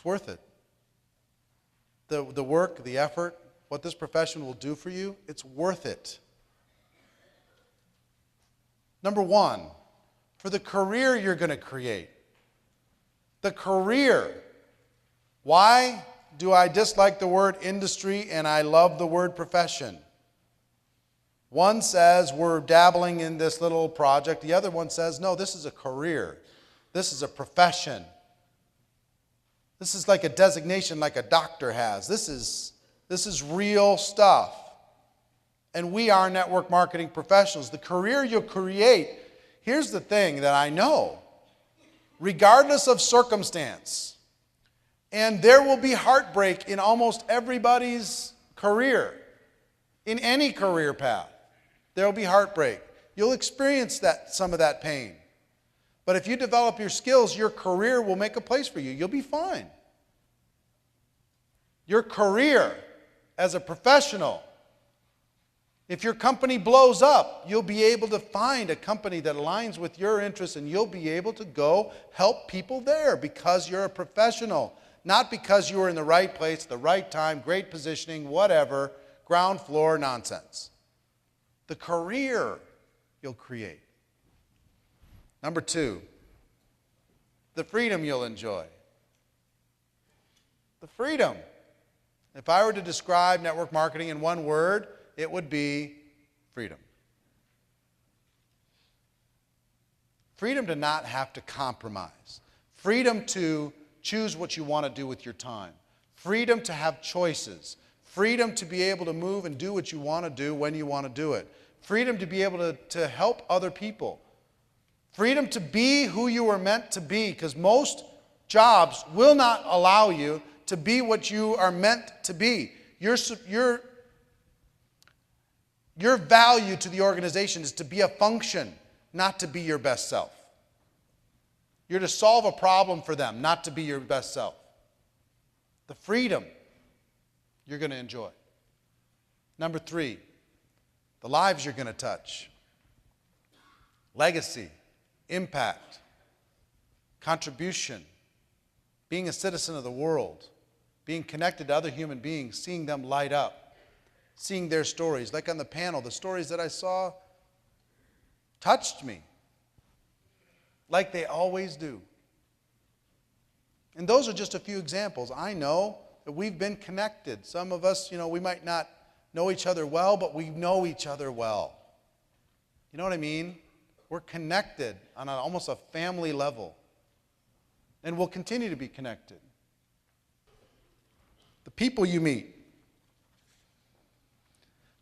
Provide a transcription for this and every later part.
It's worth it. The work, the effort, what this profession will do for you, it's worth it. Number one, for the career you're going to create. The career. Why do I dislike the word industry and I love the word profession? One says we're dabbling in this little project. The other one says, no, this is a career. This is a profession. This is like a designation like a doctor has. This is real stuff. And we are network marketing professionals. The career you'll create, here's the thing that I know. Regardless of circumstance, and there will be heartbreak in almost everybody's career, in any career path, there will be heartbreak. You'll experience some of that pain. But if you develop your skills, your career will make a place for you. You'll be fine. Your career as a professional, if your company blows up, you'll be able to find a company that aligns with your interests and you'll be able to go help people there because you're a professional, not because you were in the right place, the right time, great positioning, whatever, ground floor nonsense. The career you'll create. Number two, the freedom you'll enjoy. The freedom. If I were to describe network marketing in one word, it would be freedom. Freedom to not have to compromise. Freedom to choose what you want to do with your time. Freedom to have choices. Freedom to be able to move and do what you want to do when you want to do it. Freedom to be able to help other people. Freedom to be who you were meant to be, because most jobs will not allow you to be what you are meant to be. Your value to the organization is to be a function, not to be your best self. You're to solve a problem for them, not to be your best self. The freedom you're going to enjoy. Number three, the lives you're going to touch. Legacy, impact, contribution, being a citizen of the world, being connected to other human beings, seeing them light up, seeing their stories. Like on the panel, the stories that I saw touched me, like they always do. And those are just a few examples. I know that we've been connected. Some of us, we might not know each other well, but we know each other well. You know what I mean? We're connected on almost a family level. And we'll continue to be connected. The people you meet.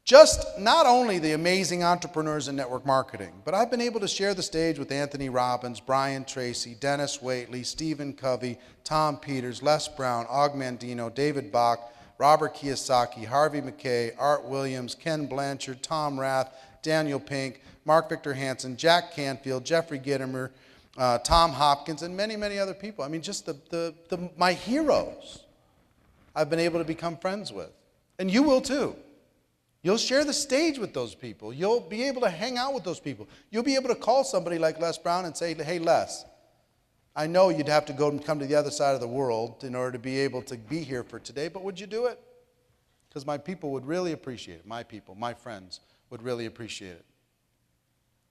Just not only the amazing entrepreneurs in network marketing, but I've been able to share the stage with Anthony Robbins, Brian Tracy, Dennis Waitley, Stephen Covey, Tom Peters, Les Brown, Og Mandino, David Bach, Robert Kiyosaki, Harvey McKay, Art Williams, Ken Blanchard, Tom Rath, Daniel Pink, Mark Victor Hansen, Jack Canfield, Jeffrey Gittimer, Tom Hopkins, and many, many other people. I mean, just my heroes I've been able to become friends with. And you will too. You'll share the stage with those people. You'll be able to hang out with those people. You'll be able to call somebody like Les Brown and say, hey, Les, I know you'd have to go and come to the other side of the world in order to be able to be here for today, but would you do it? Because my people would really appreciate it. My people, my friends would really appreciate it.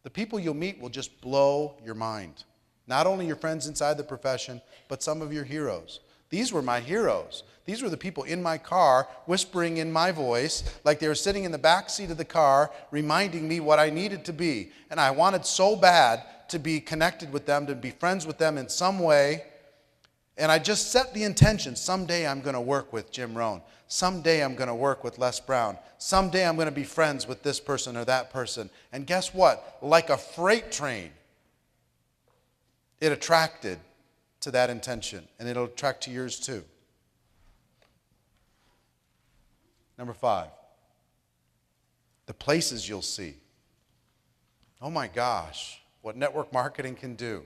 The people you'll meet will just blow your mind. Not only your friends inside the profession, but some of your heroes. These were my heroes. These were the people in my car whispering in my voice like they were sitting in the back seat of the car reminding me what I needed to be. And I wanted so bad to be connected with them, to be friends with them in some way. And I just set the intention. Someday I'm going to work with Jim Rohn. Someday I'm going to work with Les Brown. Someday I'm going to be friends with this person or that person. And guess what? Like a freight train, it attracted to that intention, and it'll attract to yours too. Number 5, the places you'll see. Oh my gosh, what network marketing can do.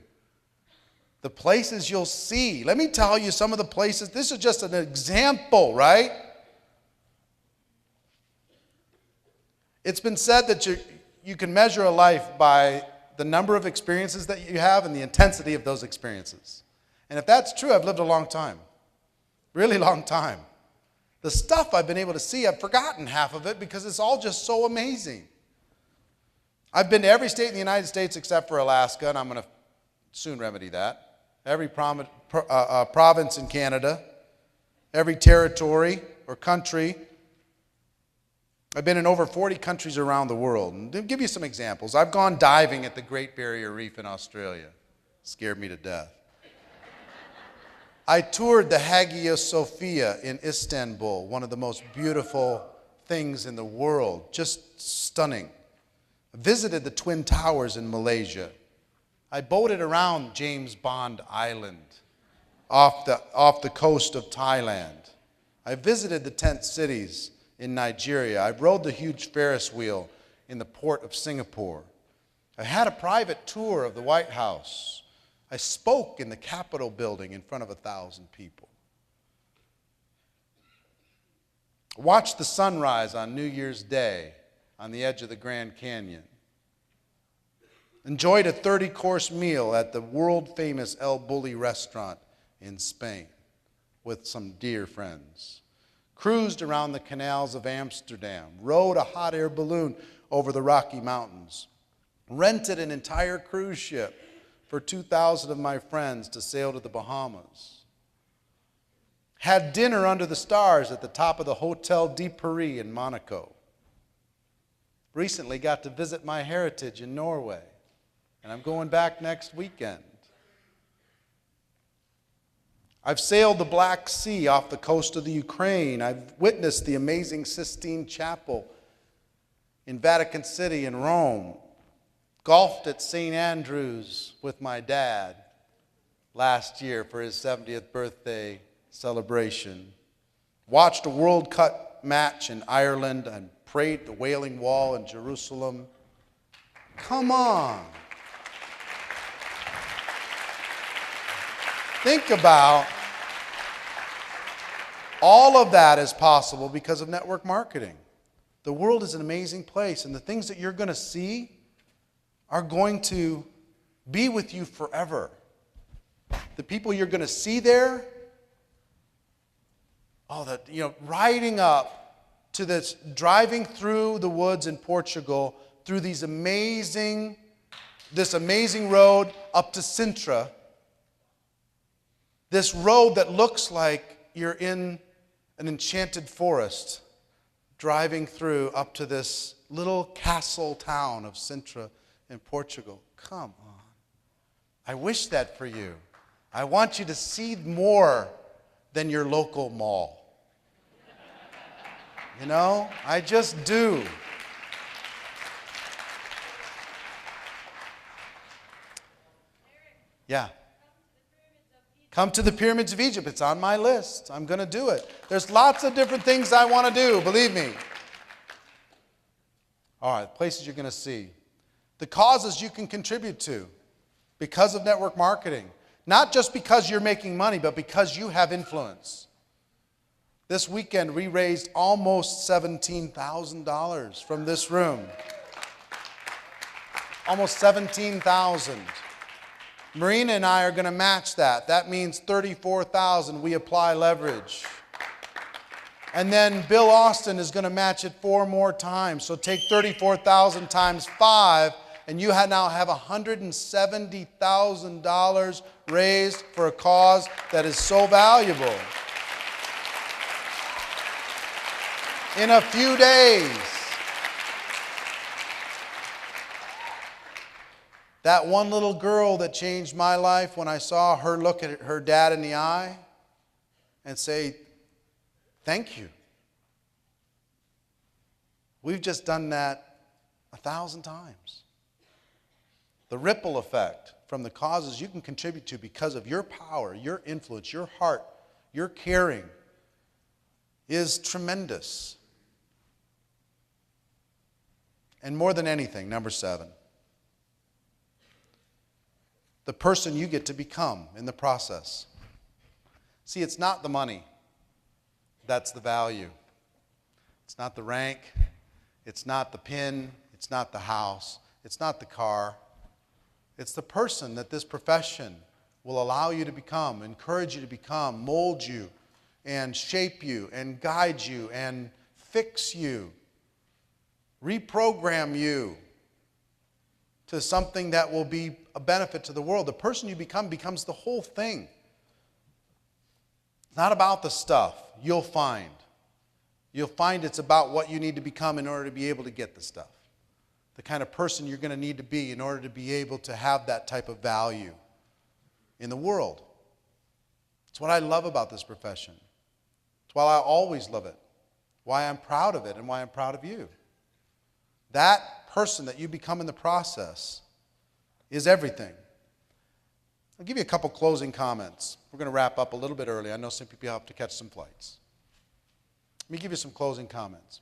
The places you'll see. Let me tell you some of the places. This is just an example, right? It's been said that you can measure a life by the number of experiences that you have and the intensity of those experiences. And if that's true, I've lived a long time. Really long time. The stuff I've been able to see, I've forgotten half of it because it's all just so amazing. I've been to every state in the United States except for Alaska, and I'm going to soon remedy that. Every province in Canada, every territory or country. I've been in over 40 countries around the world. And to give you some examples, I've gone diving at the Great Barrier Reef in Australia. Scared me to death. I toured the Hagia Sophia in Istanbul, one of the most beautiful things in the world, just stunning. I visited the Twin Towers in Malaysia. I boated around James Bond Island off the coast of Thailand. I visited the tent cities in Nigeria. I rode the huge Ferris wheel in the port of Singapore. I had a private tour of the White House. I spoke in the Capitol building in front of 1,000 people. Watched the sunrise on New Year's Day on the edge of the Grand Canyon. Enjoyed a 30-course meal at the world-famous El Bulli restaurant in Spain with some dear friends. Cruised around the canals of Amsterdam. Rode a hot air balloon over the Rocky Mountains. Rented an entire cruise ship for 2,000 of my friends to sail to the Bahamas. Had dinner under the stars at the top of the Hotel de Paris in Monaco. Recently got to visit my heritage in Norway, and I'm going back next weekend. I've sailed the Black Sea off the coast of the Ukraine. I've witnessed the amazing Sistine Chapel in Vatican City in Rome. Golfed at St. Andrews with my dad last year for his 70th birthday celebration. Watched a World Cup match in Ireland and prayed at the Wailing Wall in Jerusalem. Come on. Think about all of that is possible because of network marketing. The world is an amazing place, and the things that you're going to see are going to be with you forever. The people you're going to see there, riding up to this, driving through the woods in Portugal, through this amazing road up to Sintra. This road that looks like you're in an enchanted forest, driving through up to this little castle town of Sintra in Portugal. Come on. I wish that for you. I want you to see more than your local mall. You know, I just do. Yeah. Come to the pyramids of Egypt. It's on my list. I'm going to do it. There's lots of different things I want to do, believe me. All right, places you're going to see. The causes you can contribute to because of network marketing. Not just because you're making money, but because you have influence. This weekend, we raised almost $17,000 from this room. Almost $17,000. Marina and I are going to match that. That means $34,000. We apply leverage. And then Bill Austin is going to match it 4 more times. So take 34,000 times 5, and you now have $170,000 raised for a cause that is so valuable. In a few days. That one little girl that changed my life when I saw her look at her dad in the eye and say, thank you. We've just done that 1,000 times. The ripple effect from the causes you can contribute to because of your power, your influence, your heart, your caring is tremendous. And more than anything, number 7, the person you get to become in the process. See, it's not the money that's the value. It's not the rank. It's not the pin. It's not the house. It's not the car. It's the person that this profession will allow you to become, encourage you to become, mold you and shape you and guide you and fix you, reprogram you to something that will be a benefit to the world. The person you become becomes the whole thing. It's not about the stuff. You'll find it's about what you need to become in order to be able to get the stuff. The kind of person you're going to need to be in order to be able to have that type of value in the world. It's what I love about this profession. It's why I always love it. Why I'm proud of it and why I'm proud of you. That person that you become in the process is everything. I'll give you a couple closing comments. We're going to wrap up a little bit early. I know some people have to catch some flights. Let me give you some closing comments.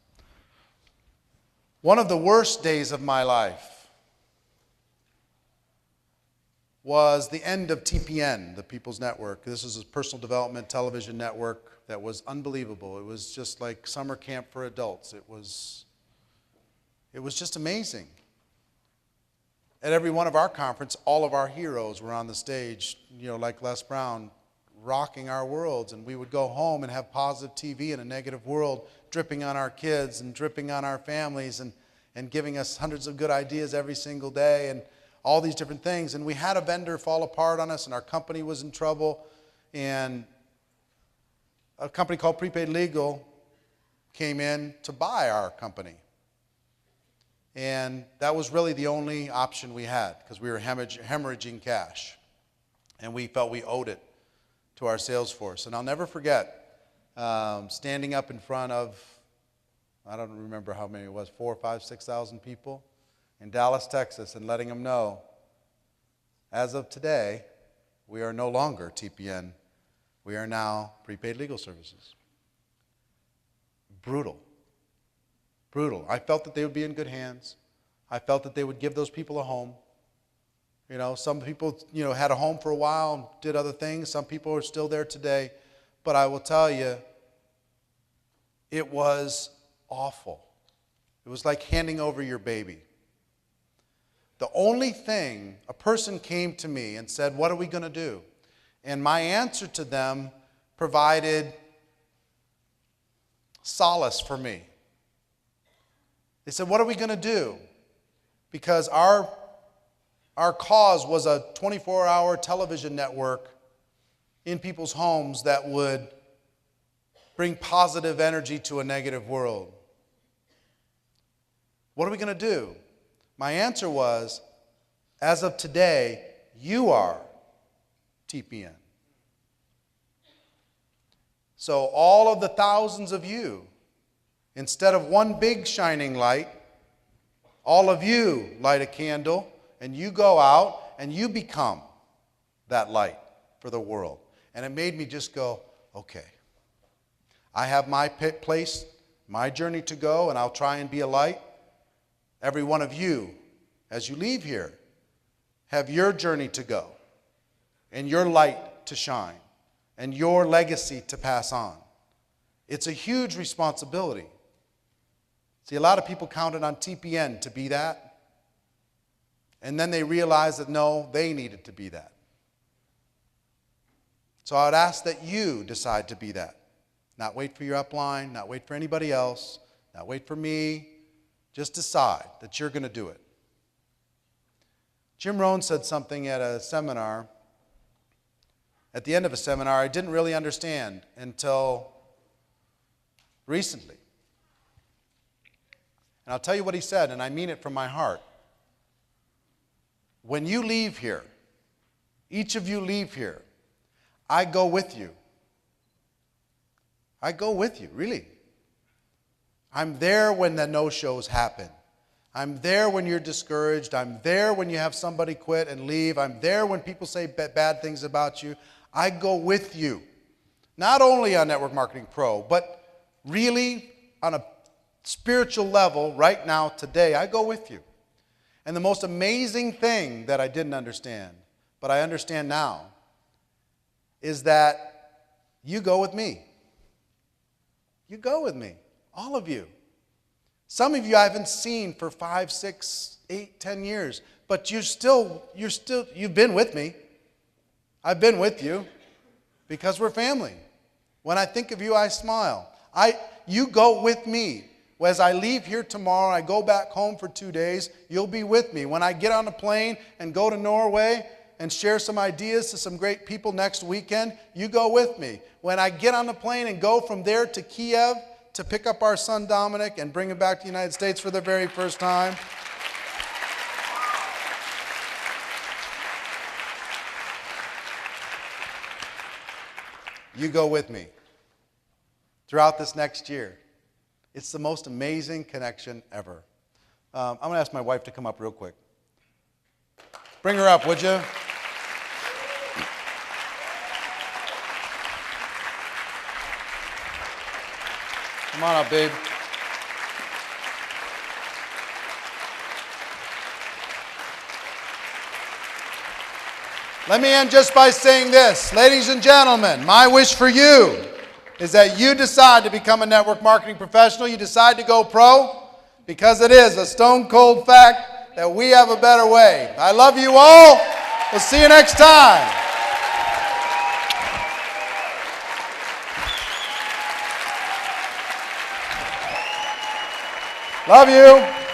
One of the worst days of my life was the end of TPN, the People's Network. This is a personal development television network that was unbelievable. It was just like summer camp for adults. It was just amazing. At every one of our conference, all of our heroes were on the stage, like Les Brown, rocking our worlds. And we would go home and have positive TV in a negative world, dripping on our kids and dripping on our families and giving us hundreds of good ideas every single day and all these different things. And we had a vendor fall apart on us and our company was in trouble. And a company called Prepaid Legal came in to buy our company. And that was really the only option we had because we were hemorrhaging cash. And we felt we owed it to our sales force. And I'll never forget standing up in front of, I don't remember how many it was, 4,000, 5,000, 6,000 people in Dallas, Texas, and letting them know, as of today, we are no longer TPN. We are now Prepaid Legal Services. Brutal. Brutal. I felt that they would be in good hands. I felt that they would give those people a home. Some people, had a home for a while and did other things. Some people are still there today. But I will tell you, it was awful. It was like handing over your baby. The only thing, a person came to me and said, "What are we going to do?" And my answer to them provided solace for me. They said, "What are we going to do?" Because our cause was a 24-hour television network in people's homes that would bring positive energy to a negative world. What are we going to do? My answer was, as of today, you are TPN. So all of the thousands of you, instead of one big shining light, all of you light a candle and you go out and you become that light for the world. And it made me just go, okay, I have my place, my journey to go, and I'll try and be a light. Every one of you, as you leave here, have your journey to go and your light to shine and your legacy to pass on. It's a huge responsibility. See, a lot of people counted on TPN to be that, and then they realized that no, they needed to be that. So I would ask that you decide to be that. Not wait for your upline, not wait for anybody else, not wait for me. Just decide that you're going to do it. Jim Rohn said something at a seminar, at the end of a seminar, I didn't really understand until recently. And I'll tell you what he said, and I mean it from my heart. When you leave here, each of you leave here, I go with you. I go with you, really. I'm there when the no-shows happen. I'm there when you're discouraged. I'm there when you have somebody quit and leave. I'm there when people say bad things about you. I go with you. Not only on Network Marketing Pro, but really on a spiritual level right now, today, I go with you. And the most amazing thing that I didn't understand, but I understand now, is that you go with me. You go with me. All of you. Some of you I haven't seen for 5, 6, 8, 10 years, but you've been with me. I've been with you because we're family. When I think of you, I smile. You go with me. As I leave here tomorrow and I go back home for 2 days, you'll be with me. When I get on a plane and go to Norway and share some ideas to some great people next weekend, you go with me. When I get on the plane and go from there to Kiev to pick up our son Dominic and bring him back to the United States for the very first time, you go with me throughout this next year. It's the most amazing connection ever. I'm going to ask my wife to come up real quick. Bring her up, would you? Come on up, babe. Let me end just by saying this. Ladies and gentlemen, my wish for you is that you decide to become a network marketing professional. You decide to go pro, because it is a stone cold fact that we have a better way. I love you all. We'll see you next time. Love you.